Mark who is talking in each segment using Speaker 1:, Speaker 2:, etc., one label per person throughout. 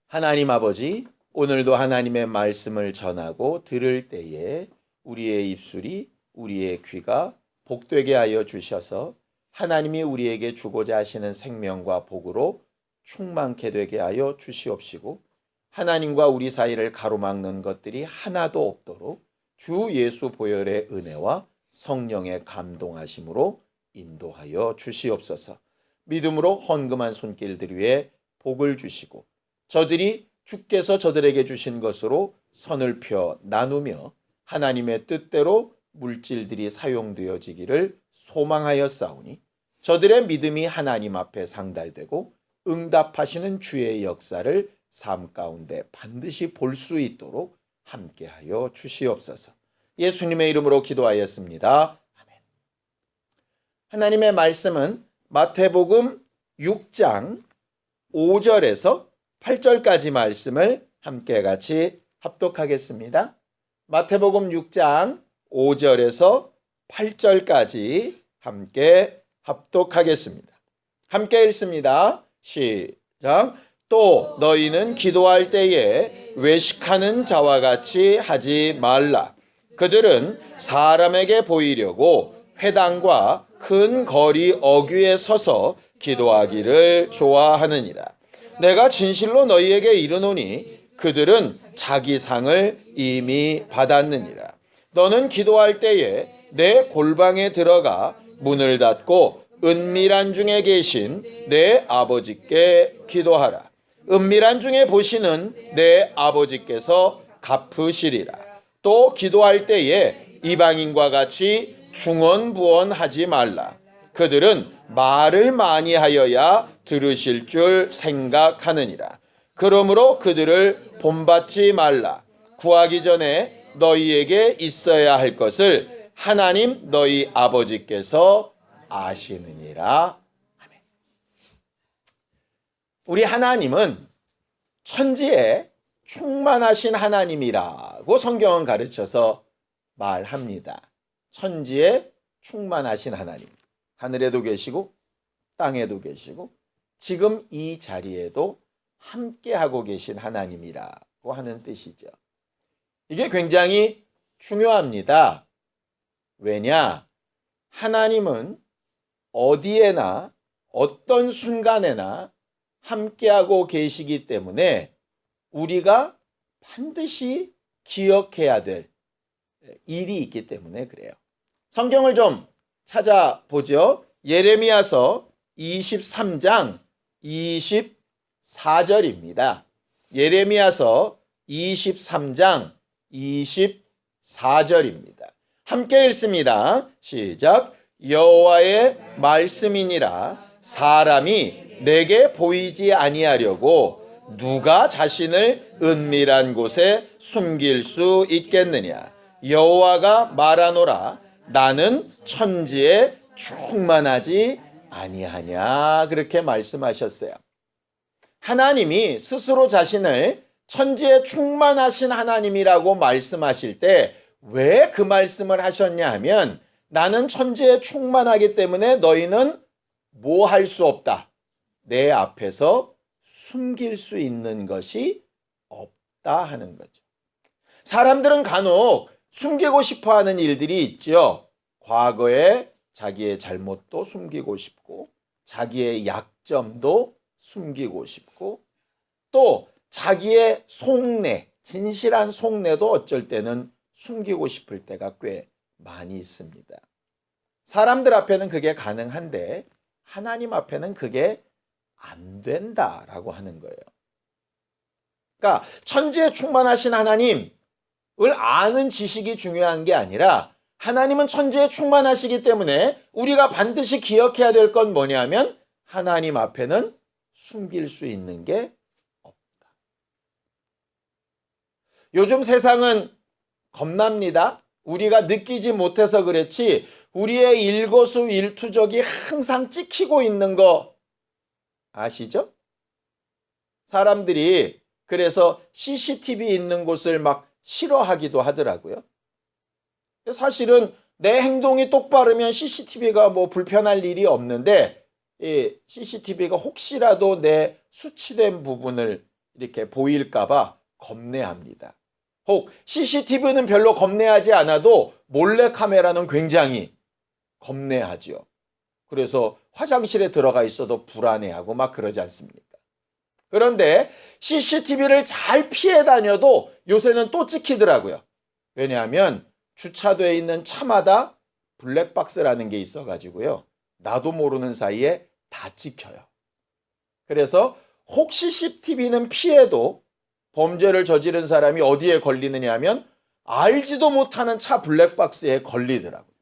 Speaker 1: 하나님 아버지, 오늘도 하나님의 말씀을 전하고 들을 때에 우리의 입술이, 우리의 귀가 복되게 하여 주셔서 하나님이 우리에게 주고자 하시는 생명과 복으로 충만케 되게 하여 주시옵시고, 하나님과 우리 사이를 가로막는 것들이 하나도 없도록 주 예수 보혈의 은혜와 성령의 감동하심으로 인도하여 주시옵소서. 믿음으로 헌금한 손길들 위에 복을 주시고, 저들이 주께서 저들에게 주신 것으로 선을 펴 나누며 하나님의 뜻대로 물질들이 사용되어지기를 소망하였사오니, 저들의 믿음이 하나님 앞에 상달되고 응답하시는 주의 역사를 삶 가운데 반드시 볼 수 있도록 함께하여 주시옵소서. 예수님의 이름으로 기도하였습니다. 아멘. 하나님의 말씀은 마태복음 6장 5절에서 8절까지 말씀을 함께 같이 합독하겠습니다. 마태복음 6장 5절에서 8절까지 함께 합독하겠습니다. 함께 읽습니다. 시작. 또 너희는 기도할 때에 외식하는 자와 같이 하지 말라. 그들은 사람에게 보이려고 회당과 큰 거리 어귀에 서서 기도하기를 좋아하느니라. 내가 진실로 너희에게 이르노니 그들은 자기 상을 이미 받았느니라. 너는 기도할 때에 내 골방에 들어가 문을 닫고 은밀한 중에 계신 내 아버지께 기도하라. 은밀한 중에 보시는 내 아버지께서 갚으시리라. 또 기도할 때에 이방인과 같이 중언부언하지 말라. 그들은 말을 많이 하여야 들으실 줄 생각하느니라. 그러므로 그들을 본받지 말라. 구하기 전에 너희에게 있어야 할 것을 하나님 너희 아버지께서 아시느니라. 아멘. 우리 하나님은 천지에 충만하신 하나님이라고 성경은 가르쳐서 말합니다. 천지에 충만하신 하나님. 하늘에도 계시고 땅에도 계시고 지금 이 자리에도 함께하고 계신 하나님이라고 하는 뜻이죠. 이게 굉장히 중요합니다. 왜냐? 하나님은 어디에나 어떤 순간에나 함께하고 계시기 때문에 우리가 반드시 기억해야 될 일이 있기 때문에 그래요. 성경을 좀 찾아보죠. 예레미야서 23장 24절입니다. 예레미야서 23장 24절입니다. 함께 읽습니다. 시작. 여호와의 말씀이니라. 사람이 내게 보이지 아니하려고 누가 자신을 은밀한 곳에 숨길 수 있겠느냐. 여호와가 말하노라. 나는 천지에 충만하지 아니하냐. 그렇게 말씀하셨어요. 하나님이 스스로 자신을 천지에 충만하신 하나님이라고 말씀하실 때 왜 그 말씀을 하셨냐 하면, 나는 천지에 충만하기 때문에 너희는 뭐 할 수 없다. 내 앞에서 숨길 수 있는 것이 없다 하는 거죠. 사람들은 간혹 숨기고 싶어 하는 일들이 있죠. 과거에 자기의 잘못도 숨기고 싶고, 자기의 약점도 숨기고 싶고, 또 자기의 속내, 진실한 속내도 어쩔 때는 숨기고 싶을 때가 꽤 많이 있습니다. 사람들 앞에는 그게 가능한데 하나님 앞에는 그게 안 된다라고 하는 거예요. 그러니까 천지에 충만하신 하나님을 아는 지식이 중요한 게 아니라, 하나님은 천지에 충만하시기 때문에 우리가 반드시 기억해야 될 건 뭐냐면, 하나님 앞에는 숨길 수 있는 게 없다. 요즘 세상은 겁납니다. 우리가 느끼지 못해서 그렇지 우리의 일거수일투족이 항상 찍히고 있는 거 아시죠? 사람들이 그래서 CCTV 있는 곳을 막 싫어하기도 하더라고요. 사실은 내 행동이 똑바르면 CCTV가 뭐 불편할 일이 없는데, 이 CCTV가 혹시라도 내 수치된 부분을 이렇게 보일까봐 겁내합니다. 혹 CCTV는 별로 겁내하지 않아도 몰래카메라는 굉장히 겁내하죠. 그래서 화장실에 들어가 있어도 불안해하고 막 그러지 않습니까? 그런데 CCTV를 잘 피해 다녀도 요새는 또 찍히더라고요. 왜냐하면 주차되어 있는 차마다 블랙박스라는 게 있어가지고요. 나도 모르는 사이에 다 찍혀요. 그래서 혹 CCTV는 피해도 범죄를 저지른 사람이 어디에 걸리느냐 하면 알지도 못하는 차 블랙박스에 걸리더라고요.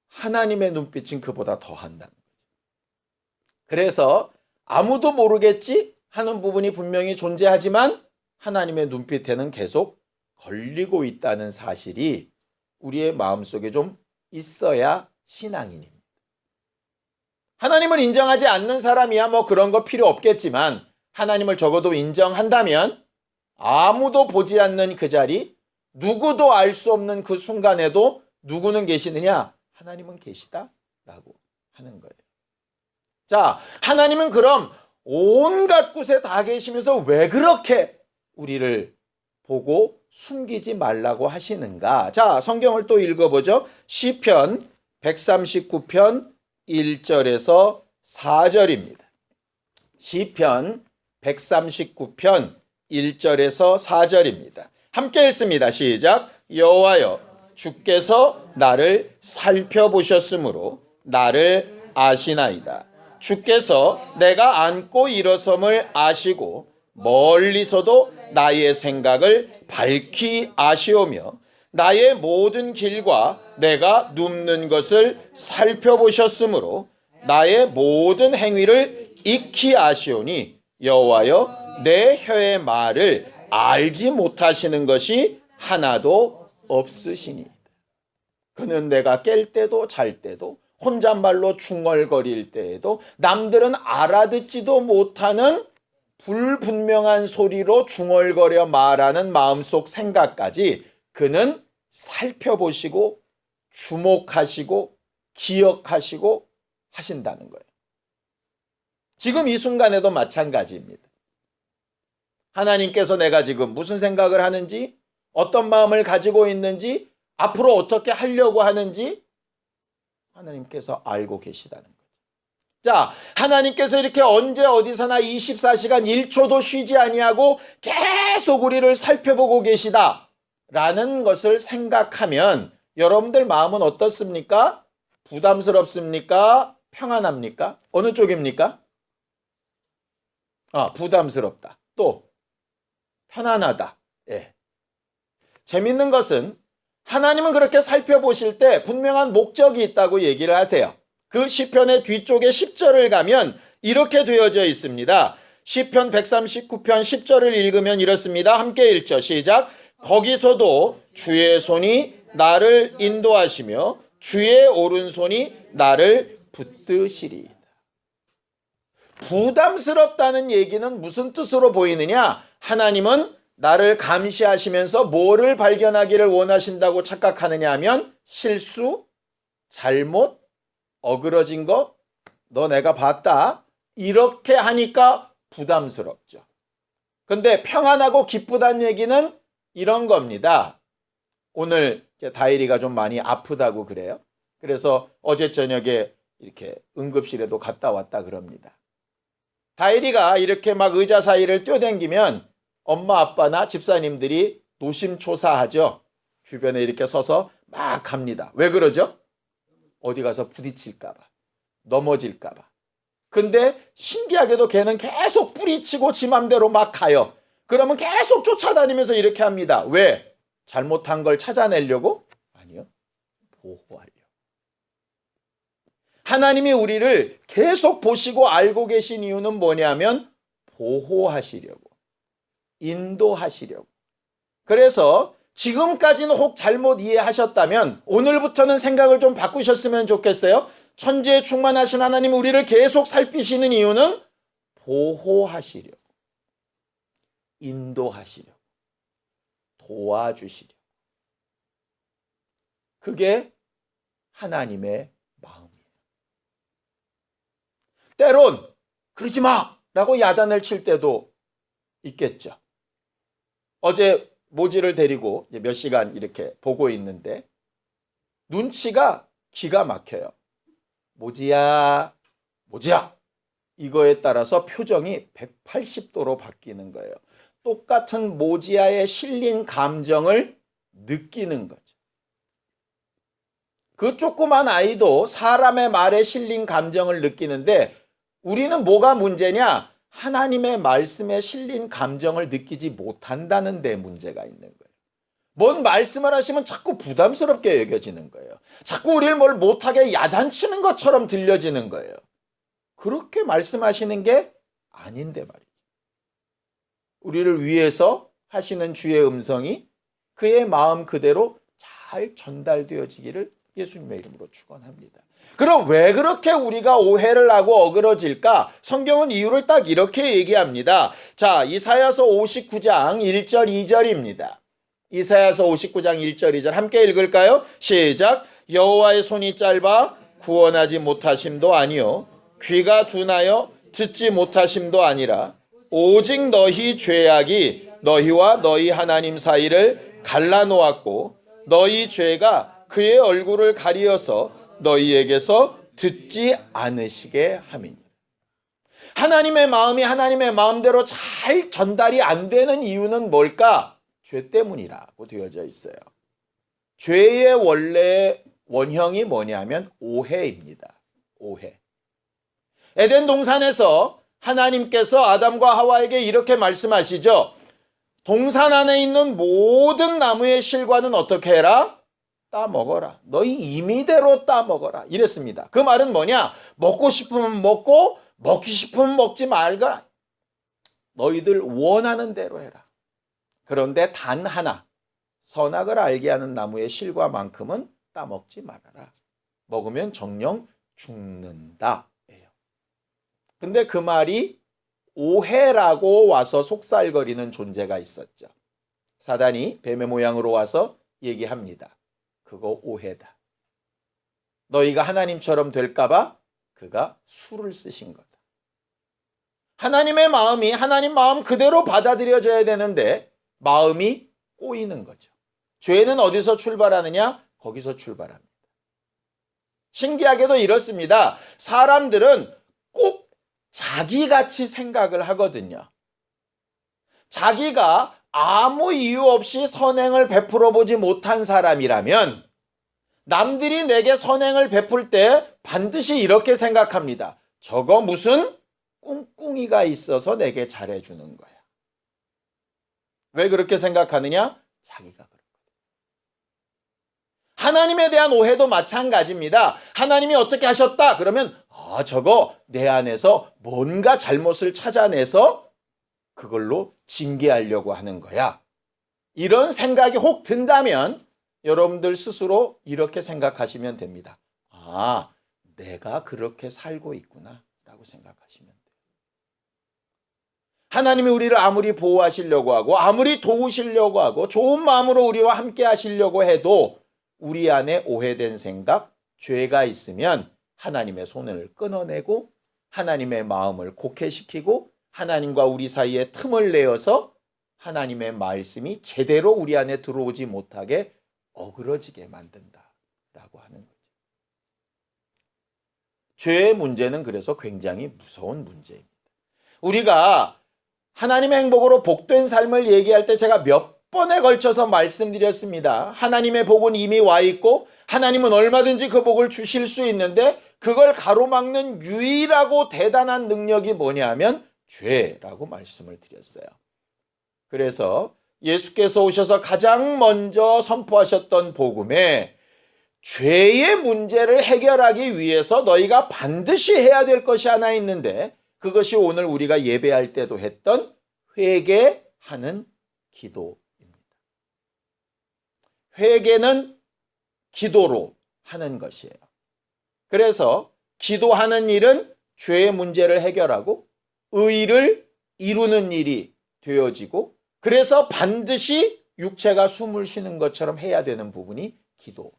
Speaker 1: 하나님의 눈빛은 그보다 더 한다는 거죠. 그래서 아무도 모르겠지 하는 부분이 분명히 존재하지만 하나님의 눈빛에는 계속 걸리고 있다는 사실이 우리의 마음속에 좀 있어야 신앙인입니다. 하나님을 인정하지 않는 사람이야 뭐 그런 거 필요 없겠지만 하나님을 적어도 인정한다면 아무도 보지 않는 그 자리, 누구도 알 수 없는 그 순간에도 누구는 계시느냐? 하나님은 계시다라고 하는 거예요. 자, 하나님은 그럼 온갖 곳에 다 계시면서 왜 그렇게 우리를 보고 숨기지 말라고 하시는가? 자, 성경을 또 읽어보죠. 시편 139편 1절에서 4절입니다. 시편 139편 1절에서 4절입니다. 함께 읽습니다. 시작. 여호와여, 주께서 나를 살펴보셨으므로 나를 아시나이다. 주께서 내가 앉고 일어섬을 아시고 멀리서도 나의 생각을 밝히 아시오며 나의 모든 길과 내가 눕는 것을 살펴보셨으므로 나의 모든 행위를 익히 아시오니 여호와여, 내 혀의 말을 알지 못하시는 것이 하나도 없으시니. 그는 내가 깰 때도 잘 때도 혼잣말로 중얼거릴 때에도 남들은 알아듣지도 못하는 불분명한 소리로 중얼거려 말하는 마음속 생각까지 그는 살펴보시고 주목하시고 기억하시고 하신다는 거예요. 지금 이 순간에도 마찬가지입니다. 하나님께서 내가 지금 무슨 생각을 하는지, 어떤 마음을 가지고 있는지, 앞으로 어떻게 하려고 하는지 하나님께서 알고 계시다는 거죠. 자, 하나님께서 이렇게 언제 어디서나 24시간 1초도 쉬지 아니하고 계속 우리를 살펴보고 계시다라는 것을 생각하면 여러분들 마음은 어떻습니까? 부담스럽습니까? 평안합니까? 어느 쪽입니까? 부담스럽다. 또 편안하다. 예. 재밌는 것은 하나님은 그렇게 살펴보실 때 분명한 목적이 있다고 얘기를 하세요. 그 시편의 뒤쪽에 10절을 가면 이렇게 되어져 있습니다. 시편 139편 10절을 읽으면 이렇습니다. 함께 읽죠. 시작. 거기서도 주의 손이 나를 인도하시며 주의 오른손이 나를 붙드시리이다. 부담스럽다는 얘기는 무슨 뜻으로 보이느냐? 하나님은 나를 감시하시면서 뭐를 발견하기를 원하신다고 착각하느냐 하면 실수, 잘못, 어그러진 거, 너 내가 봤다. 이렇게 하니까 부담스럽죠. 근데 평안하고 기쁘다는 얘기는 이런 겁니다. 오늘 다일이가 좀 많이 아프다고 그래요. 그래서 어제 저녁에 이렇게 응급실에도 갔다 왔다 그럽니다. 다일이가 이렇게 막 의자 사이를 뛰어댕기면 엄마 아빠나 집사님들이 노심초사하죠. 주변에 이렇게 서서 막 갑니다. 왜 그러죠? 어디 가서 부딪힐까 봐, 넘어질까 봐. 근데 신기하게도 걔는 계속 뿌리치고 지 맘대로 막 가요. 그러면 계속 쫓아다니면서 이렇게 합니다. 왜? 잘못한 걸 찾아내려고? 아니요. 보호하려고. 하나님이 우리를 계속 보시고 알고 계신 이유는 뭐냐면 보호하시려고, 인도하시려고. 그래서 지금까지는 혹 잘못 이해하셨다면 오늘부터는 생각을 좀 바꾸셨으면 좋겠어요. 천지에 충만하신 하나님 우리를 계속 살피시는 이유는 보호하시려고, 인도하시려고, 도와주시려고. 그게 하나님의 마음이에요. 때론 그러지 마 라고 야단을 칠 때도 있겠죠. 어제 모지를 데리고 이제 몇 시간 이렇게 보고 있는데 눈치가 기가 막혀요. 모지야, 모지야. 이거에 따라서 표정이 180도로 바뀌는 거예요. 똑같은 모지야에 실린 감정을 느끼는 거죠. 그 조그만 아이도 사람의 말에 실린 감정을 느끼는데 우리는 뭐가 문제냐? 하나님의 말씀에 실린 감정을 느끼지 못한다는 데 문제가 있는 거예요. 뭔 말씀을 하시면 자꾸 부담스럽게 여겨지는 거예요. 자꾸 우리를 뭘 못하게 야단치는 것처럼 들려지는 거예요. 그렇게 말씀하시는 게 아닌데 말이죠. 우리를 위해서 하시는 주의 음성이 그의 마음 그대로 잘 전달되어지기를 예수님의 이름으로 축원합니다. 그럼 왜 그렇게 우리가 오해를 하고 어그러질까? 성경은 이유를 딱 이렇게 얘기합니다. 자, 이사야서 59장 1절 2절입니다. 이사야서 59장 1절 2절 함께 읽을까요? 시작. 여호와의 손이 짧아 구원하지 못하심도 아니요 귀가 둔하여 듣지 못하심도 아니라 오직 너희 죄악이 너희와 너희 하나님 사이를 갈라놓았고 너희 죄가 그의 얼굴을 가리어서 너희에게서 듣지 않으시게 함이니. 하나님의 마음이 하나님의 마음대로 잘 전달이 안 되는 이유는 뭘까? 죄 때문이라고 되어져 있어요. 죄의 원래 원형이 뭐냐면 오해입니다. 오해. 에덴 동산에서 하나님께서 아담과 하와에게 이렇게 말씀하시죠. 동산 안에 있는 모든 나무의 실과는 어떻게 해라? 따먹어라. 너희 임의대로 따먹어라. 이랬습니다. 그 말은 뭐냐? 먹고 싶으면 먹고 먹기 싶으면 먹지 말거라. 너희들 원하는 대로 해라. 그런데 단 하나, 선악을 알게 하는 나무의 실과만큼은 따먹지 말아라. 먹으면 정령 죽는다. 근데 그 말이 오해라고 와서 속살거리는 존재가 있었죠. 사단이 뱀의 모양으로 와서 얘기합니다. 그거 오해다. 너희가 하나님처럼 될까봐 그가 수를 쓰신 거다. 하나님의 마음이 하나님 마음 그대로 받아들여져야 되는데 마음이 꼬이는 거죠. 죄는 어디서 출발하느냐? 거기서 출발합니다. 신기하게도 이렇습니다. 사람들은 꼭 자기같이 생각을 하거든요. 자기가 아무 이유 없이 선행을 베풀어 보지 못한 사람이라면 남들이 내게 선행을 베풀 때 반드시 이렇게 생각합니다. 저거 무슨 꿍꿍이가 있어서 내게 잘해주는 거야. 왜 그렇게 생각하느냐? 자기가 그렇거든. 하나님에 대한 오해도 마찬가지입니다. 하나님이 어떻게 하셨다? 그러면 저거 내 안에서 뭔가 잘못을 찾아내서 그걸로 징계하려고 하는 거야. 이런 생각이 혹 든다면 여러분들 스스로 이렇게 생각하시면 됩니다. 내가 그렇게 살고 있구나 라고 생각하시면 돼요. 하나님이 우리를 아무리 보호하시려고 하고 아무리 도우시려고 하고 좋은 마음으로 우리와 함께 하시려고 해도 우리 안에 오해된 생각, 죄가 있으면 하나님의 손을 끊어내고 하나님의 마음을 곡해시키고 하나님과 우리 사이에 틈을 내어서 하나님의 말씀이 제대로 우리 안에 들어오지 못하게 어그러지게 만든다라고 하는 거죠. 죄의 문제는 그래서 굉장히 무서운 문제입니다. 우리가 하나님의 행복으로 복된 삶을 얘기할 때 제가 몇 번에 걸쳐서 말씀드렸습니다. 하나님의 복은 이미 와 있고 하나님은 얼마든지 그 복을 주실 수 있는데 그걸 가로막는 유일하고 대단한 능력이 뭐냐면 죄라고 말씀을 드렸어요. 그래서 예수께서 오셔서 가장 먼저 선포하셨던 복음에 죄의 문제를 해결하기 위해서 너희가 반드시 해야 될 것이 하나 있는데 그것이 오늘 우리가 예배할 때도 했던 회개하는 기도입니다. 회개는 기도로 하는 것이에요. 그래서 기도하는 일은 죄의 문제를 해결하고 의를 이루는 일이 되어지고 그래서 반드시 육체가 숨을 쉬는 것처럼 해야 되는 부분이 기도입니다.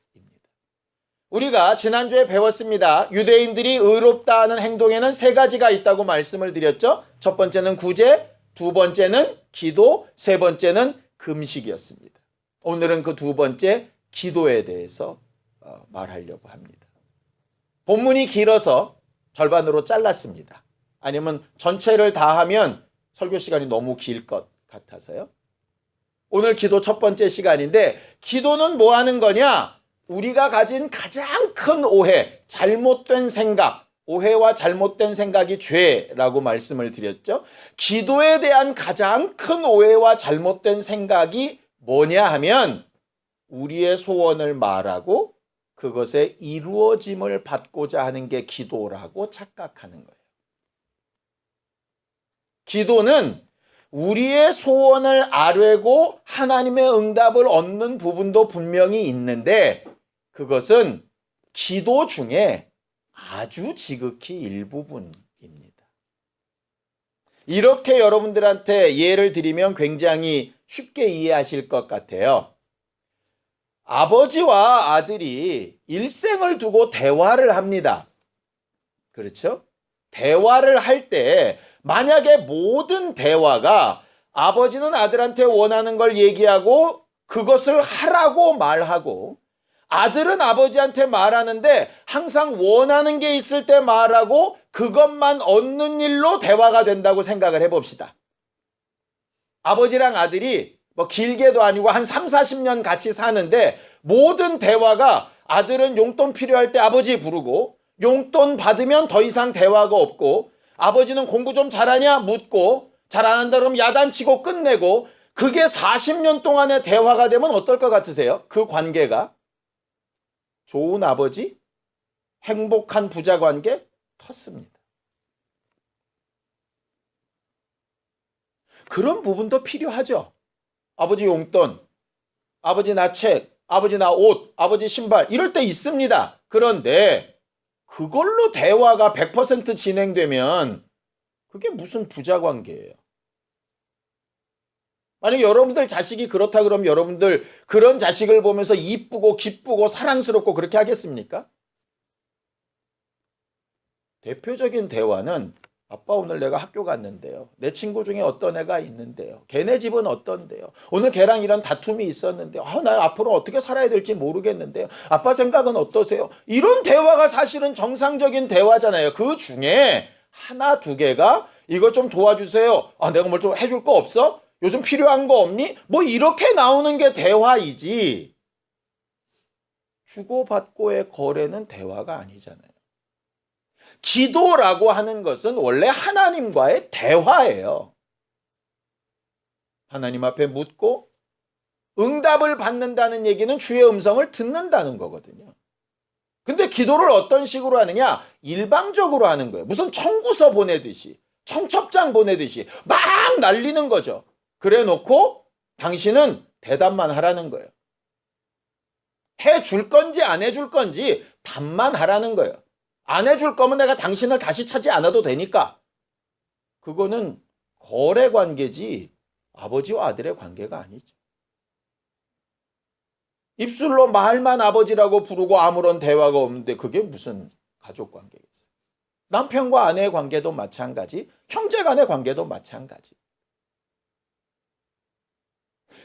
Speaker 1: 우리가 지난주에 배웠습니다. 유대인들이 의롭다 하는 행동에는 세 가지가 있다고 말씀을 드렸죠. 첫 번째는 구제, 두 번째는 기도, 세 번째는 금식이었습니다. 오늘은 그 두 번째 기도에 대해서 말하려고 합니다. 본문이 길어서 절반으로 잘랐습니다. 아니면 전체를 다 하면 설교 시간이 너무 길 것 같아서요. 오늘 기도 첫 번째 시간인데, 기도는 뭐 하는 거냐? 우리가 가진 가장 큰 오해, 잘못된 생각, 오해와 잘못된 생각이 죄라고 말씀을 드렸죠. 기도에 대한 가장 큰 오해와 잘못된 생각이 뭐냐 하면, 우리의 소원을 말하고 그것의 이루어짐을 받고자 하는 게 기도라고 착각하는 거예요. 기도는 우리의 소원을 아뢰고 하나님의 응답을 얻는 부분도 분명히 있는데, 그것은 기도 중에 아주 지극히 일부분입니다. 이렇게 여러분들한테 예를 드리면 굉장히 쉽게 이해하실 것 같아요. 아버지와 아들이 일생을 두고 대화를 합니다. 그렇죠? 대화를 할 때 만약에 모든 대화가 아버지는 아들한테 원하는 걸 얘기하고 그것을 하라고 말하고, 아들은 아버지한테 말하는데 항상 원하는 게 있을 때 말하고 그것만 얻는 일로 대화가 된다고 생각을 해봅시다. 아버지랑 아들이 뭐 길게도 아니고 한 3, 40년 같이 사는데, 모든 대화가 아들은 용돈 필요할 때 아버지 부르고, 용돈 받으면 더 이상 대화가 없고, 아버지는 공부 좀 잘하냐 묻고, 잘 안 한다 그러면 야단치고 끝내고, 그게 40년 동안의 대화가 되면 어떨 것 같으세요? 그 관계가 좋은 아버지, 행복한 부자 관계 텄습니다. 그런 부분도 필요하죠. 아버지 용돈, 아버지 나 책, 아버지 나 옷, 아버지 신발, 이럴 때 있습니다. 그런데 그걸로 대화가 100% 진행되면 그게 무슨 부자 관계예요? 만약에 여러분들 자식이 그렇다 그러면 여러분들 그런 자식을 보면서 이쁘고 기쁘고 사랑스럽고 그렇게 하겠습니까? 대표적인 대화는, 아빠 오늘 내가 학교 갔는데요. 내 친구 중에 어떤 애가 있는데요. 걔네 집은 어떤데요. 오늘 걔랑 이런 다툼이 있었는데요. 나 앞으로 어떻게 살아야 될지 모르겠는데요. 아빠 생각은 어떠세요? 이런 대화가 사실은 정상적인 대화잖아요. 그 중에 하나 두 개가 이것 좀 도와주세요. 내가 뭘 좀 해줄 거 없어? 요즘 필요한 거 없니? 뭐 이렇게 나오는 게 대화이지. 주고받고의 거래는 대화가 아니잖아요. 기도라고 하는 것은 원래 하나님과의 대화예요. 하나님 앞에 묻고 응답을 받는다는 얘기는 주의 음성을 듣는다는 거거든요. 근데 기도를 어떤 식으로 하느냐? 일방적으로 하는 거예요. 무슨 청구서 보내듯이, 청첩장 보내듯이 막 날리는 거죠. 그래 놓고 당신은 대답만 하라는 거예요. 해줄 건지 안 해줄 건지 답만 하라는 거예요. 안 해줄 거면 내가 당신을 다시 찾지 않아도 되니까. 그거는 거래 관계지 아버지와 아들의 관계가 아니죠. 입술로 말만 아버지라고 부르고 아무런 대화가 없는데 그게 무슨 가족 관계겠어요. 남편과 아내의 관계도 마찬가지, 형제 간의 관계도 마찬가지.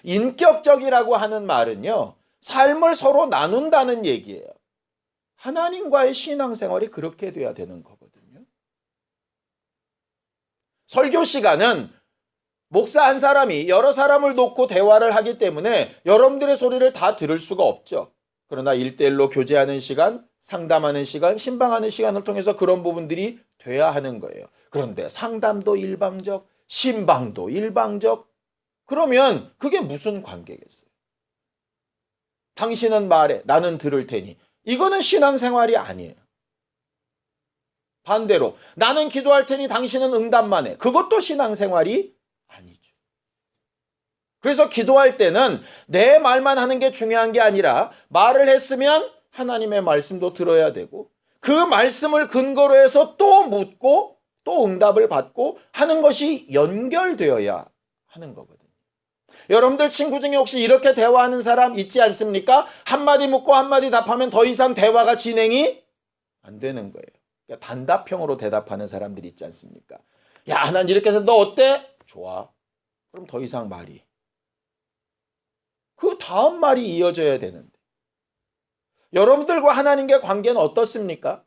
Speaker 1: 인격적이라고 하는 말은요, 삶을 서로 나눈다는 얘기예요. 하나님과의 신앙생활이 그렇게 돼야 되는 거거든요. 설교 시간은 목사 한 사람이 여러 사람을 놓고 대화를 하기 때문에 여러분들의 소리를 다 들을 수가 없죠. 그러나 1대1로 교제하는 시간, 상담하는 시간, 신방하는 시간을 통해서 그런 부분들이 돼야 하는 거예요. 그런데 상담도 일방적, 신방도 일방적, 그러면 그게 무슨 관계겠어요? 당신은 말해, 나는 들을 테니. 이거는 신앙생활이 아니에요. 반대로 나는 기도할 테니 당신은 응답만 해. 그것도 신앙생활이 아니죠. 그래서 기도할 때는 내 말만 하는 게 중요한 게 아니라, 말을 했으면 하나님의 말씀도 들어야 되고, 그 말씀을 근거로 해서 또 묻고 또 응답을 받고 하는 것이 연결되어야 하는 거거든요. 여러분들 친구 중에 혹시 이렇게 대화하는 사람 있지 않습니까? 한마디 묻고 한마디 답하면 더 이상 대화가 진행이 안 되는 거예요. 그러니까 단답형으로 대답하는 사람들이 있지 않습니까? 야, 난 이렇게 해서 너 어때? 좋아. 그럼 더 이상 말이. 그 다음 말이 이어져야 되는데. 여러분들과 하나님과의 관계는 어떻습니까?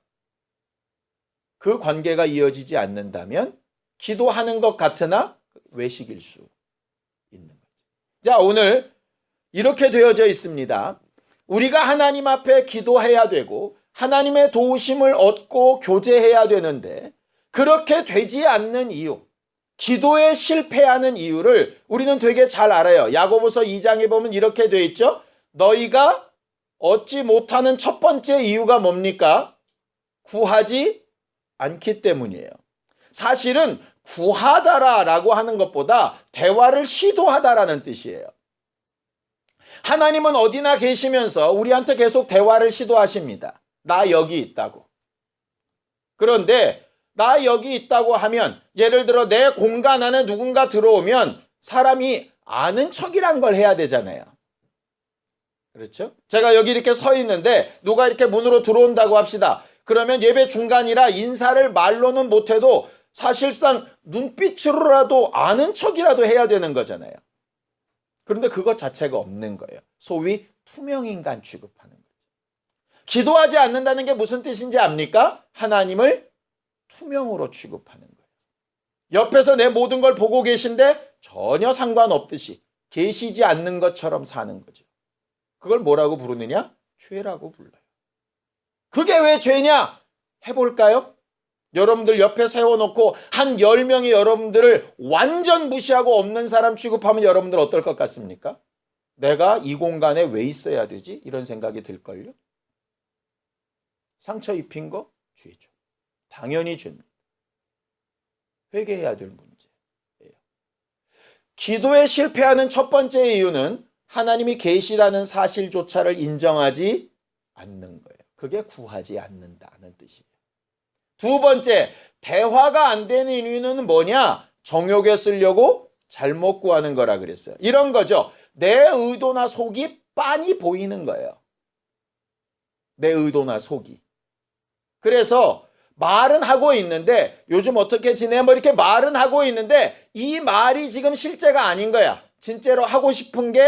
Speaker 1: 그 관계가 이어지지 않는다면 기도하는 것 같으나 외식일 수 있는 거죠. 자, 오늘 이렇게 되어져 있습니다. 우리가 하나님 앞에 기도해야 되고 하나님의 도우심을 얻고 교제해야 되는데 그렇게 되지 않는 이유, 기도에 실패하는 이유를 우리는 되게 잘 알아요. 야고보서 2장에 보면 이렇게 되어 있죠. 너희가 얻지 못하는 첫 번째 이유가 뭡니까? 구하지 않기 때문이에요. 사실은 구하다라고 하는 것보다 대화를 시도하다라는 뜻이에요. 하나님은 어디나 계시면서 우리한테 계속 대화를 시도하십니다. 나 여기 있다고. 그런데 나 여기 있다고 하면 예를 들어 내 공간 안에 누군가 들어오면 사람이 아는 척이란 걸 해야 되잖아요. 그렇죠? 제가 여기 이렇게 서 있는데 누가 이렇게 문으로 들어온다고 합시다. 그러면 예배 중간이라 인사를 말로는 못해도 사실상 눈빛으로라도 아는 척이라도 해야 되는 거잖아요. 그런데 그것 자체가 없는 거예요. 소위 투명인간 취급하는 거죠. 기도하지 않는다는 게 무슨 뜻인지 압니까? 하나님을 투명으로 취급하는 거예요. 옆에서 내 모든 걸 보고 계신데 전혀 상관없듯이 계시지 않는 것처럼 사는 거죠. 그걸 뭐라고 부르느냐? 죄라고 불러요. 그게 왜 죄냐? 해볼까요? 여러분들 옆에 세워놓고 한 10명이 여러분들을 완전 무시하고 없는 사람 취급하면 여러분들 어떨 것 같습니까? 내가 이 공간에 왜 있어야 되지? 이런 생각이 들걸요? 상처 입힌 거 죄죠. 당연히 죄입니다. 회개해야 될 문제예요. 기도에 실패하는 첫 번째 이유는 하나님이 계시다는 사실조차를 인정하지 않는 거예요. 그게 구하지 않는다는 뜻이에요. 두 번째, 대화가 안 되는 이유는 뭐냐? 정욕에 쓰려고 잘못 구하는 거라 그랬어요. 이런 거죠. 내 의도나 속이 빤히 보이는 거예요. 내 의도나 속이. 그래서 말은 하고 있는데 요즘 어떻게 지내? 뭐 이렇게 말은 하고 있는데 이 말이 지금 실제가 아닌 거야. 진짜로 하고 싶은 게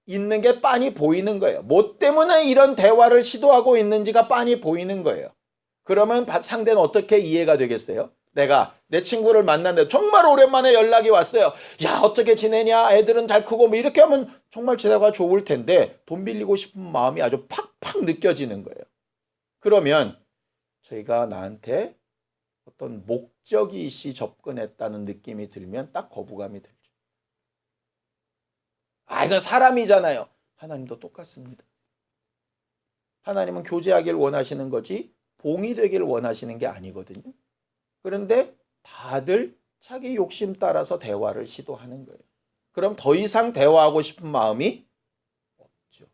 Speaker 1: 있는 게 빤히 보이는 거예요. 뭐 때문에 이런 대화를 시도하고 있는지가 빤히 보이는 거예요. 그러면 상대는 어떻게 이해가 되겠어요? 내가 내 친구를 만났는데 정말 오랜만에 연락이 왔어요. 야, 어떻게 지내냐? 애들은 잘 크고 뭐 이렇게 하면 정말 제가 좋을 텐데 돈 빌리고 싶은 마음이 아주 팍팍 느껴지는 거예요. 그러면 저희가 나한테 어떤 목적이 있이 접근했다는 느낌이 들면 딱 거부감이 들죠. 아, 이건 사람이잖아요. 하나님도 똑같습니다. 하나님은 교제하길 원하시는 거지 봉이 되길 원하시는 게 아니거든요. 그런데 다들 자기 욕심 따라서 대화를 시도하는 거예요. 그럼 더 이상 대화하고 싶은 마음이 없죠.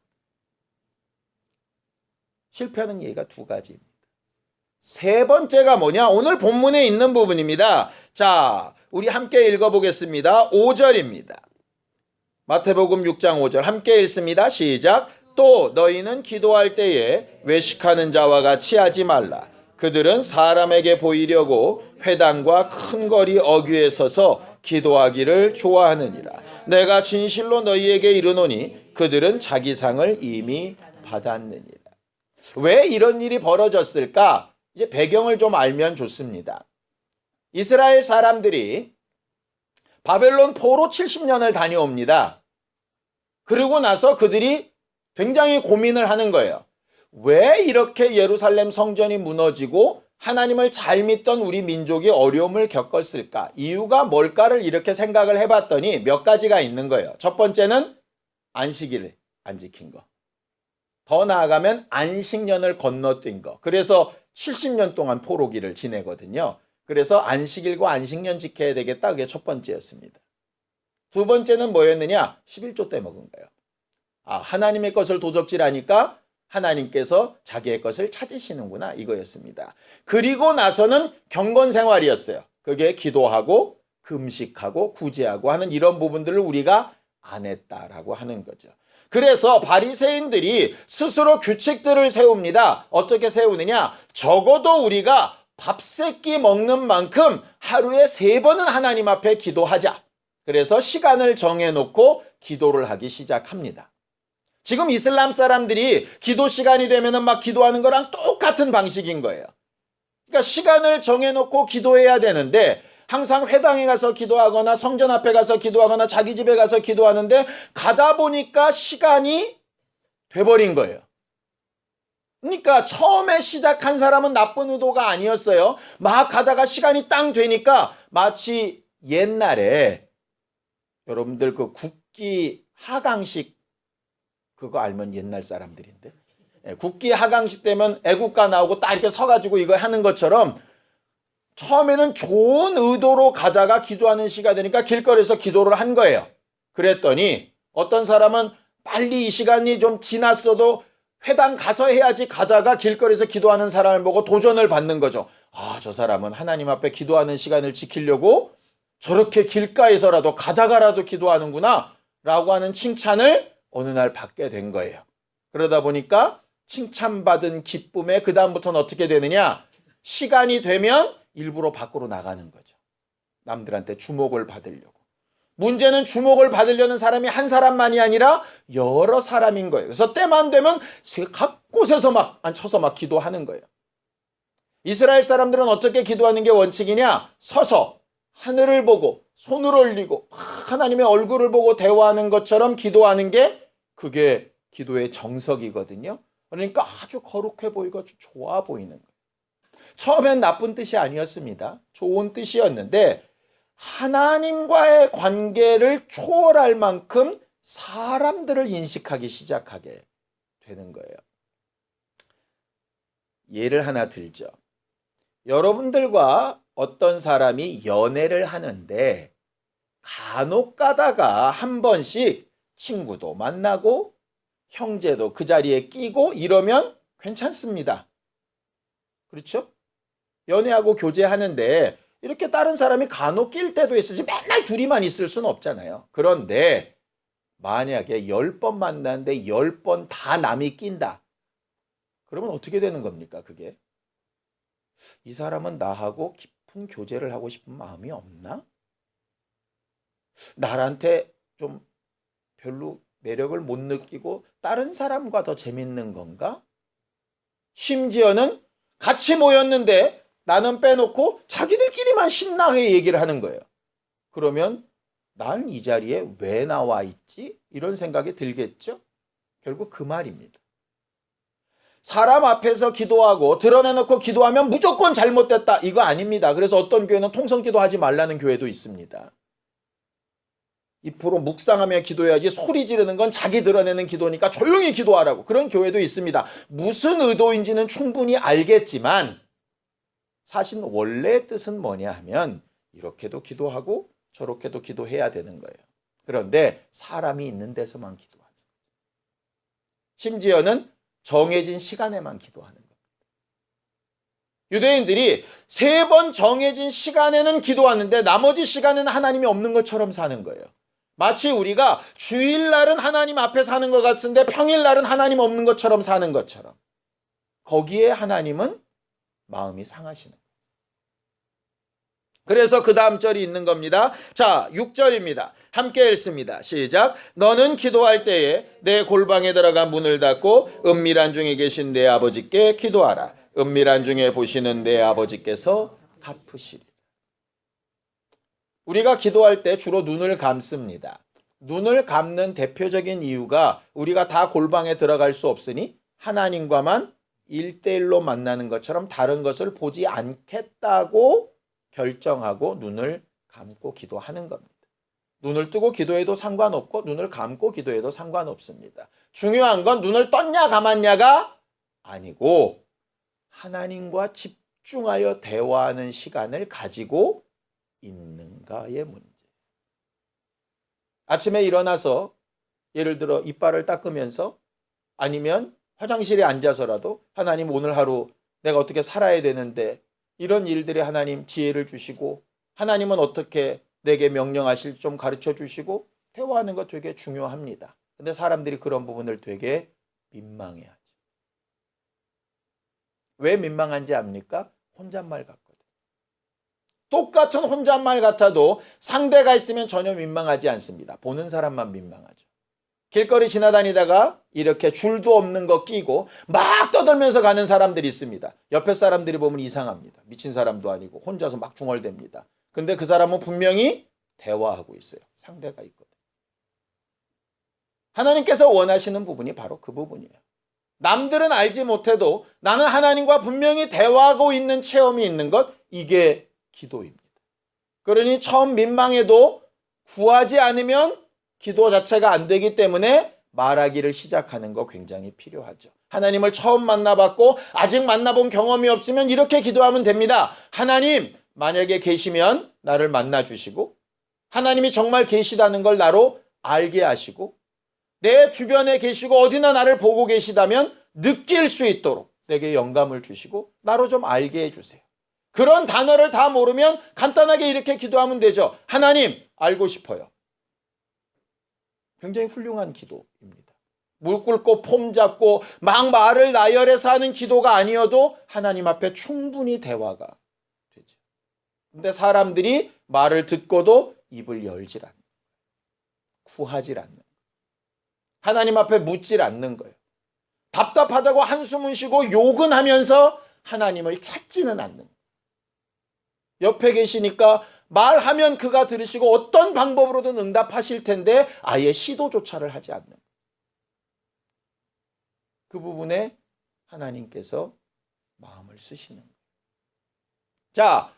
Speaker 1: 실패하는 예가 두 가지입니다. 세 번째가 뭐냐? 오늘 본문에 있는 부분입니다. 자, 우리 함께 읽어보겠습니다. 5절입니다. 마태복음 6장 5절 함께 읽습니다. 시작. 또 너희는 기도할 때에 외식하는 자와 같이 하지 말라. 그들은 사람에게 보이려고 회당과 큰 거리 어귀에 서서 기도하기를 좋아하느니라. 내가 진실로 너희에게 이르노니 그들은 자기 상을 이미 받았느니라. 왜 이런 일이 벌어졌을까? 이제 배경을 좀 알면 좋습니다. 이스라엘 사람들이 바벨론 포로 70년을 다녀옵니다. 그러고 나서 그들이 굉장히 고민을 하는 거예요. 왜 이렇게 예루살렘 성전이 무너지고 하나님을 잘 믿던 우리 민족이 어려움을 겪었을까? 이유가 뭘까를 이렇게 생각을 해봤더니 몇 가지가 있는 거예요. 첫 번째는 안식일을 안 지킨 거. 더 나아가면 안식년을 건너뛴 거. 그래서 70년 동안 포로기를 지내거든요. 그래서 안식일과 안식년 지켜야 되겠다. 그게 첫 번째였습니다. 두 번째는 뭐였느냐? 11조 떼먹은 거예요. 아, 하나님의 것을 도적질하니까 하나님께서 자기의 것을 찾으시는구나, 이거였습니다. 그리고 나서는 경건 생활이었어요. 그게 기도하고 금식하고 구제하고 하는 이런 부분들을 우리가 안 했다라고 하는 거죠. 그래서 바리새인들이 스스로 규칙들을 세웁니다. 어떻게 세우느냐? 적어도 우리가 밥 세 끼 먹는 만큼 하루에 3번은 하나님 앞에 기도하자. 그래서 시간을 정해놓고 기도를 하기 시작합니다. 지금 이슬람 사람들이 기도 시간이 되면은 막 기도하는 거랑 똑같은 방식인 거예요. 그러니까 시간을 정해놓고 기도해야 되는데 항상 회당에 가서 기도하거나 성전 앞에 가서 기도하거나 자기 집에 가서 기도하는데 가다 보니까 시간이 돼버린 거예요. 그러니까 처음에 시작한 사람은 나쁜 의도가 아니었어요. 막 가다가 시간이 땅 되니까 마치 옛날에 여러분들 그 국기 하강식 그거 알면 옛날 사람들인데 국기 하강식 되면 애국가 나오고 딱 이렇게 서가지고 이거 하는 것처럼 처음에는 좋은 의도로 가다가 기도하는 시가 되니까 길거리에서 기도를 한 거예요. 그랬더니 어떤 사람은 빨리 이 시간이 좀 지났어도 회당 가서 해야지 가다가 길거리에서 기도하는 사람을 보고 도전을 받는 거죠. 아, 저 사람은 하나님 앞에 기도하는 시간을 지키려고 저렇게 길가에서라도 가다가라도 기도하는구나 라고 하는 칭찬을 어느 날 받게 된 거예요. 그러다 보니까 칭찬받은 기쁨에 그 다음부터는 어떻게 되느냐? 시간이 되면 일부러 밖으로 나가는 거죠. 남들한테 주목을 받으려고. 문제는 주목을 받으려는 사람이 한 사람만이 아니라 여러 사람인 거예요. 그래서 때만 되면 각 곳에서 막 앉혀서 막 기도하는 거예요. 이스라엘 사람들은 어떻게 기도하는 게 원칙이냐? 서서 하늘을 보고 손을 올리고 하나님의 얼굴을 보고 대화하는 것처럼 기도하는 게 그게 기도의 정석이거든요. 그러니까 아주 거룩해 보이고 아주 좋아 보이는 거예요. 처음엔 나쁜 뜻이 아니었습니다. 좋은 뜻이었는데 하나님과의 관계를 초월할 만큼 사람들을 인식하기 시작하게 되는 거예요. 예를 하나 들죠. 여러분들과 어떤 사람이 연애를 하는데 간혹 가다가 한 번씩 친구도 만나고 형제도 그 자리에 끼고 이러면 괜찮습니다. 그렇죠? 연애하고 교제하는데 이렇게 다른 사람이 간혹 낄 때도 있으지 맨날 둘이만 있을 수는 없잖아요. 그런데 만약에 10번 만났는데 10번 다 남이 낀다. 그러면 어떻게 되는 겁니까? 그게 이 사람은 나하고 깊은 교제를 하고 싶은 마음이 없나? 나한테 좀 별로 매력을 못 느끼고 다른 사람과 더 재밌는 건가? 심지어는 같이 모였는데 나는 빼놓고 자기들끼리만 신나게 얘기를 하는 거예요. 그러면 난 이 자리에 왜 나와 있지? 이런 생각이 들겠죠? 결국 그 말입니다. 사람 앞에서 기도하고 드러내놓고 기도하면 무조건 잘못됐다. 이거 아닙니다. 그래서 어떤 교회는 통성기도 하지 말라는 교회도 있습니다. 2% 묵상하며 기도해야지 소리 지르는 건 자기 드러내는 기도니까 조용히 기도하라고. 그런 교회도 있습니다. 무슨 의도인지는 충분히 알겠지만 사실 원래 뜻은 뭐냐 하면 이렇게도 기도하고 저렇게도 기도해야 되는 거예요. 그런데 사람이 있는 데서만 기도하는 거예요. 심지어는 정해진 시간에만 기도하는 겁니다. 유대인들이 3번 정해진 시간에는 기도하는데 나머지 시간에는 하나님이 없는 것처럼 사는 거예요. 마치 우리가 주일날은 하나님 앞에 사는 것 같은데 평일날은 하나님 없는 것처럼 사는 것처럼. 거기에 하나님은 마음이 상하시는 거예요. 그래서 그 다음 절이 있는 겁니다. 자, 6절입니다. 함께 읽습니다. 시작. 너는 기도할 때에 내 골방에 들어가 문을 닫고 은밀한 중에 계신 내 아버지께 기도하라. 은밀한 중에 보시는 내 아버지께서 갚으시리라. 우리가 기도할 때 주로 눈을 감습니다. 눈을 감는 대표적인 이유가 우리가 다 골방에 들어갈 수 없으니 하나님과만 1대1로 만나는 것처럼 다른 것을 보지 않겠다고 결정하고 눈을 감고 기도하는 겁니다. 눈을 뜨고 기도해도 상관없고 눈을 감고 기도해도 상관없습니다. 중요한 건 눈을 떴냐 감았냐가 아니고 하나님과 집중하여 대화하는 시간을 가지고 있는가의 문제. 아침에 일어나서 예를 들어 이빨을 닦으면서 아니면 화장실에 앉아서라도 하나님 오늘 하루 내가 어떻게 살아야 되는데 이런 일들에 하나님 지혜를 주시고 하나님은 어떻게 내게 명령하실 좀 가르쳐 주시고 대화하는 거 되게 중요합니다. 근데 사람들이 그런 부분을 되게 민망해하죠. 왜 민망한지 압니까? 혼잣말 같거든. 똑같은 혼잣말 같아도 상대가 있으면 전혀 민망하지 않습니다. 보는 사람만 민망하죠. 길거리 지나다니다가 이렇게 줄도 없는 거 끼고 막 떠들면서 가는 사람들이 있습니다. 옆에 사람들이 보면 이상합니다. 미친 사람도 아니고 혼자서 막 중얼댑니다. 근데 그 사람은 분명히 대화하고 있어요. 상대가 있거든. 하나님께서 원하시는 부분이 바로 그 부분이에요. 남들은 알지 못해도 나는 하나님과 분명히 대화하고 있는 체험이 있는 것, 이게 기도입니다. 그러니 처음 민망해도 구하지 않으면 기도 자체가 안 되기 때문에 말하기를 시작하는 거 굉장히 필요하죠. 하나님을 처음 만나봤고 아직 만나본 경험이 없으면 이렇게 기도하면 됩니다. 하나님, 만약에 계시면 나를 만나주시고 하나님이 정말 계시다는 걸 나로 알게 하시고 내 주변에 계시고 어디나 나를 보고 계시다면 느낄 수 있도록 내게 영감을 주시고 나로 좀 알게 해주세요. 그런 단어를 다 모르면 간단하게 이렇게 기도하면 되죠. 하나님, 알고 싶어요. 굉장히 훌륭한 기도입니다. 물 꿇고 폼 잡고 막 말을 나열해서 하는 기도가 아니어도 하나님 앞에 충분히 대화가 되죠. 근데 사람들이 말을 듣고도 입을 열질 않는 거예요. 구하질 않는 거예요. 하나님 앞에 묻질 않는 거예요. 답답하다고 한숨을 쉬고 욕은 하면서 하나님을 찾지는 않는 거예요. 옆에 계시니까 말하면 그가 들으시고 어떤 방법으로든 응답하실 텐데 아예 시도조차를 하지 않는 거예요. 그 부분에 하나님께서 마음을 쓰시는 거예요. 자,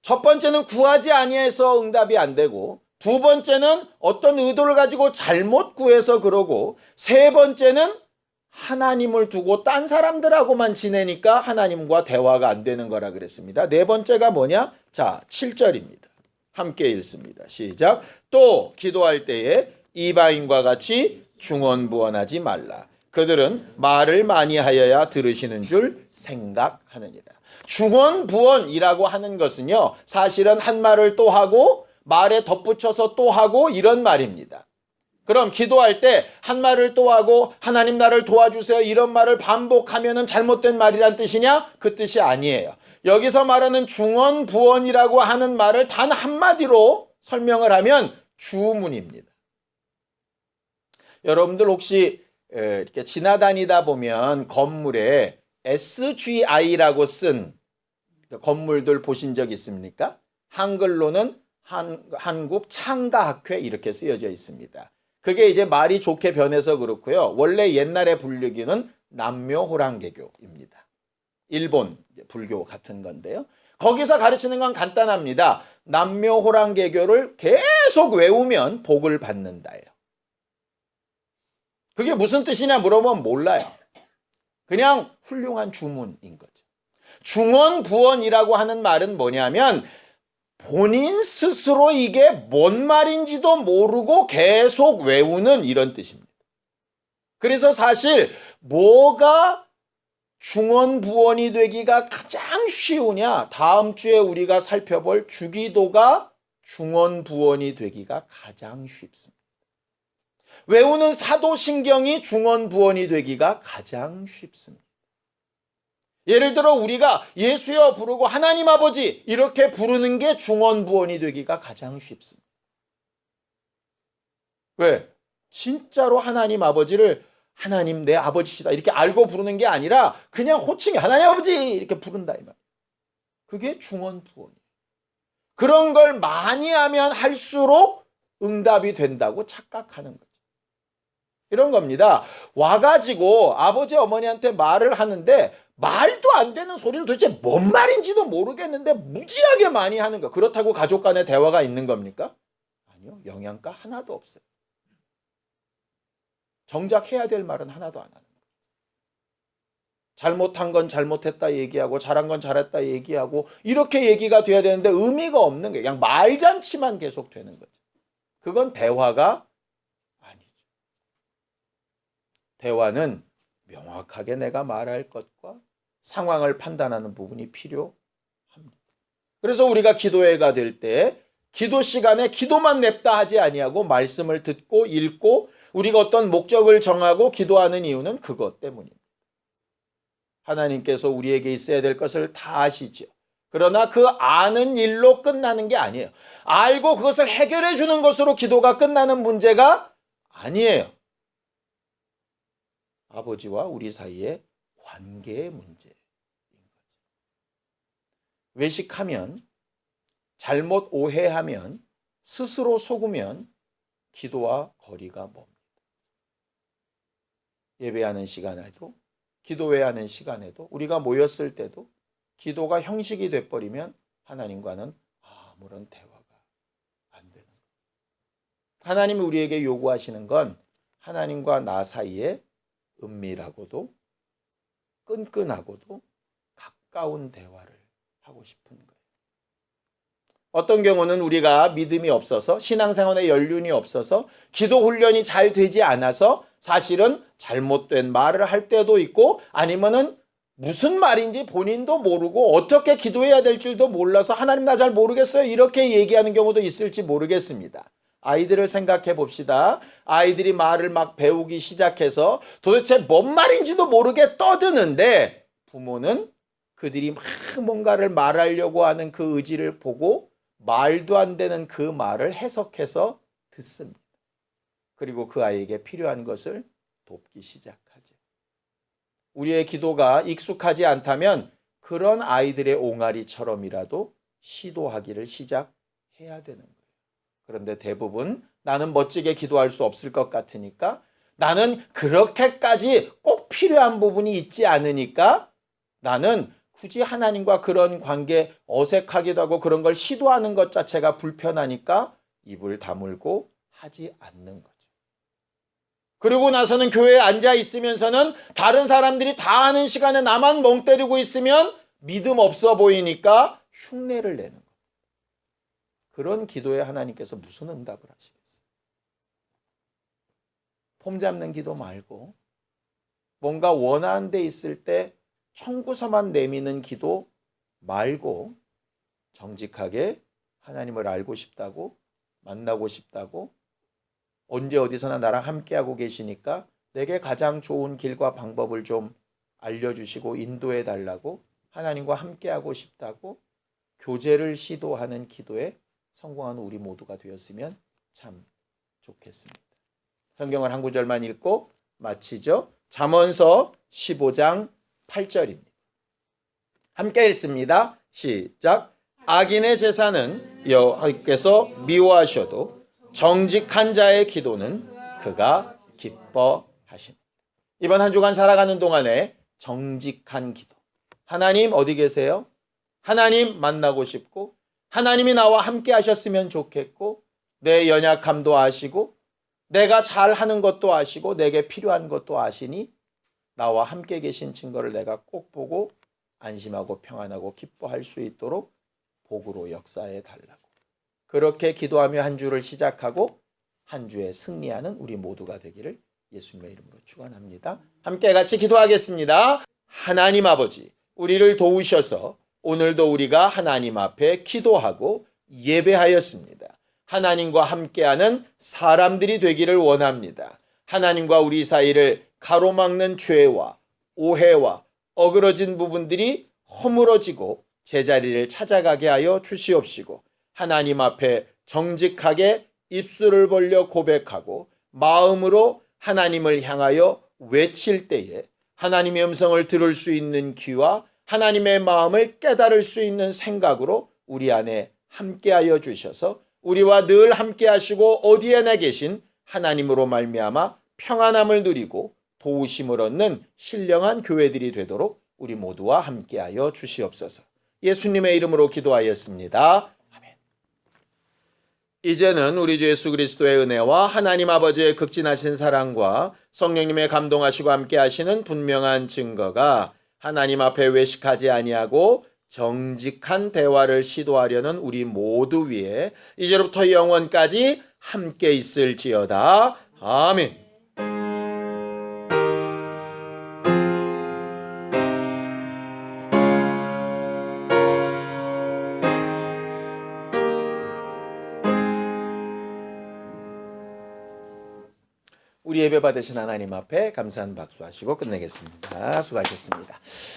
Speaker 1: 첫 번째는 구하지 아니해서 응답이 안 되고, 두 번째는 어떤 의도를 가지고 잘못 구해서 그러고, 세 번째는 하나님을 두고 딴 사람들하고만 지내니까 하나님과 대화가 안 되는 거라 그랬습니다. 네 번째가 뭐냐? 자, 7절입니다. 함께 읽습니다. 시작. 또 기도할 때에 이방인과 같이 중언부언하지 말라. 그들은 말을 많이 하여야 들으시는 줄 생각하느니라. 중언부언이라고 하는 것은요, 사실은 한 말을 또 하고 말에 덧붙여서 또 하고 이런 말입니다. 그럼 기도할 때 한 말을 또 하고 하나님 나를 도와주세요 이런 말을 반복하면은 잘못된 말이란 뜻이냐? 그 뜻이 아니에요. 여기서 말하는 중언부언이라고 하는 말을 단 한마디로 설명을 하면 주문입니다. 여러분들 혹시 이렇게 지나다니다 보면 건물에 SGI라고 쓴 건물들 보신 적 있습니까? 한글로는 한국 창가학회 이렇게 쓰여져 있습니다. 그게 이제 말이 좋게 변해서 그렇고요. 원래 옛날에 불리기는 남묘호랑개교입니다. 일본 불교 같은 건데요. 거기서 가르치는 건 간단합니다. 남묘호랑개교를 계속 외우면 복을 받는다예요. 그게 무슨 뜻이냐 물어보면 몰라요. 그냥 훌륭한 주문인 거죠. 중언부언이라고 하는 말은 뭐냐면 본인 스스로 이게 뭔 말인지도 모르고 계속 외우는 이런 뜻입니다. 그래서 사실 뭐가 중언부언이 되기가 가장 쉬우냐? 다음 주에 우리가 살펴볼 주기도가 중언부언이 되기가 가장 쉽습니다. 외우는 사도신경이 중언부언이 되기가 가장 쉽습니다. 예를 들어 우리가 예수여 부르고 하나님 아버지 이렇게 부르는 게 중언부언이 되기가 가장 쉽습니다. 왜? 진짜로 하나님 아버지를 하나님 내 아버지시다 이렇게 알고 부르는 게 아니라 그냥 호칭이 하나님 아버지 이렇게 부른다 이 말. 그게 중언부언이에요. 그런 걸 많이 하면 할수록 응답이 된다고 착각하는 거죠. 이런 겁니다. 와가지고 아버지 어머니한테 말을 하는데 말도 안 되는 소리를 도대체 뭔 말인지도 모르겠는데 무지하게 많이 하는 거. 그렇다고 가족 간의 대화가 있는 겁니까? 아니요. 영양가 하나도 없어요. 정작 해야 될 말은 하나도 안 하는 거예요. 잘못한 건 잘못했다 얘기하고 잘한 건 잘했다 얘기하고 이렇게 얘기가 돼야 되는데 의미가 없는 거예요. 그냥 말잔치만 계속 되는 거죠. 그건 대화가 아니죠. 대화는 명확하게 내가 말할 것과 상황을 판단하는 부분이 필요합니다. 그래서 우리가 기도회가 될 때 기도 시간에 기도만 냅다 하지 아니하고 말씀을 듣고 읽고 우리가 어떤 목적을 정하고 기도하는 이유는 그것 때문입니다. 하나님께서 우리에게 있어야 될 것을 다 아시죠. 그러나 그 아는 일로 끝나는 게 아니에요. 알고 그것을 해결해 주는 것으로 기도가 끝나는 문제가 아니에요. 아버지와 우리 사이의 관계의 문제인 거죠. 외식하면, 잘못 오해하면, 스스로 속으면 기도와 거리가 멉니다. 예배하는 시간에도, 기도회하는 시간에도, 우리가 모였을 때도 기도가 형식이 돼버리면 하나님과는 아무런 대화가 안 되는 거예요. 하나님이 우리에게 요구하시는 건 하나님과 나 사이에 은밀하고도 끈끈하고도 가까운 대화를 하고 싶은 거예요. 어떤 경우는 우리가 믿음이 없어서, 신앙생활에 연륜이 없어서, 기도 훈련이 잘 되지 않아서 사실은 잘못된 말을 할 때도 있고, 아니면은 무슨 말인지 본인도 모르고 어떻게 기도해야 될 줄도 몰라서 하나님 나 잘 모르겠어요 이렇게 얘기하는 경우도 있을지 모르겠습니다. 아이들을 생각해 봅시다. 아이들이 말을 막 배우기 시작해서 도대체 뭔 말인지도 모르게 떠드는데 부모는 그들이 막 뭔가를 말하려고 하는 그 의지를 보고 말도 안 되는 그 말을 해석해서 듣습니다. 그리고 그 아이에게 필요한 것을 돕기 시작하죠. 우리의 기도가 익숙하지 않다면 그런 아이들의 옹알이처럼이라도 시도하기를 시작해야 되는 거예요. 그런데 대부분 나는 멋지게 기도할 수 없을 것 같으니까, 나는 그렇게까지 꼭 필요한 부분이 있지 않으니까, 나는 굳이 하나님과 그런 관계 어색하기도 하고 그런 걸 시도하는 것 자체가 불편하니까 입을 다물고 하지 않는 거죠. 그리고 나서는 교회에 앉아 있으면서는 다른 사람들이 다 하는 시간에 나만 멍 때리고 있으면 믿음 없어 보이니까 흉내를 내는 거예요. 그런 기도에 하나님께서 무슨 응답을 하시겠어요? 폼 잡는 기도 말고 뭔가 원하는 데 있을 때 청구서만 내미는 기도 말고 정직하게 하나님을 알고 싶다고, 만나고 싶다고, 언제 어디서나 나랑 함께하고 계시니까 내게 가장 좋은 길과 방법을 좀 알려주시고 인도해 달라고, 하나님과 함께하고 싶다고 교제를 시도하는 기도에 성공하는 우리 모두가 되었으면 참 좋겠습니다. 성경을 한 구절만 읽고 마치죠. 잠언서 15장 8절입니다. 함께 읽습니다. 시작. 악인의 제사는 여호와께서 미워하셔도 정직한 자의 기도는 그가 기뻐하십니다. 이번 한 주간 살아가는 동안에 정직한 기도. 하나님 어디 계세요? 하나님 만나고 싶고, 하나님이 나와 함께 하셨으면 좋겠고, 내 연약함도 아시고, 내가 잘하는 것도 아시고, 내게 필요한 것도 아시니 나와 함께 계신 증거를 내가 꼭 보고 안심하고 평안하고 기뻐할 수 있도록 복으로 역사해 달라고. 그렇게 기도하며 한 주를 시작하고 한 주에 승리하는 우리 모두가 되기를 예수님의 이름으로 축원합니다. 함께 같이 기도하겠습니다. 하나님 아버지, 우리를 도우셔서 오늘도 우리가 하나님 앞에 기도하고 예배하였습니다. 하나님과 함께하는 사람들이 되기를 원합니다. 하나님과 우리 사이를 가로막는 죄와 오해와 어그러진 부분들이 허물어지고 제자리를 찾아가게 하여 주시옵시고, 하나님 앞에 정직하게 입술을 벌려 고백하고 마음으로 하나님을 향하여 외칠 때에 하나님의 음성을 들을 수 있는 귀와 하나님의 마음을 깨달을 수 있는 생각으로 우리 안에 함께하여 주셔서 우리와 늘 함께하시고 어디에나 계신 하나님으로 말미암아 평안함을 누리고 도우심을 얻는 신령한 교회들이 되도록 우리 모두와 함께하여 주시옵소서. 예수님의 이름으로 기도하였습니다. 아멘. 이제는 우리 주 예수 그리스도의 은혜와 하나님 아버지의 극진하신 사랑과 성령님의 감동하시고 함께하시는 분명한 증거가 하나님 앞에 외식하지 아니하고 정직한 대화를 시도하려는 우리 모두 위에 이제로부터 영원까지 함께 있을지어다. 아멘. 우리 예배 받으신 하나님 앞에 감사한 박수 하시고 끝내겠습니다. 수고하셨습니다.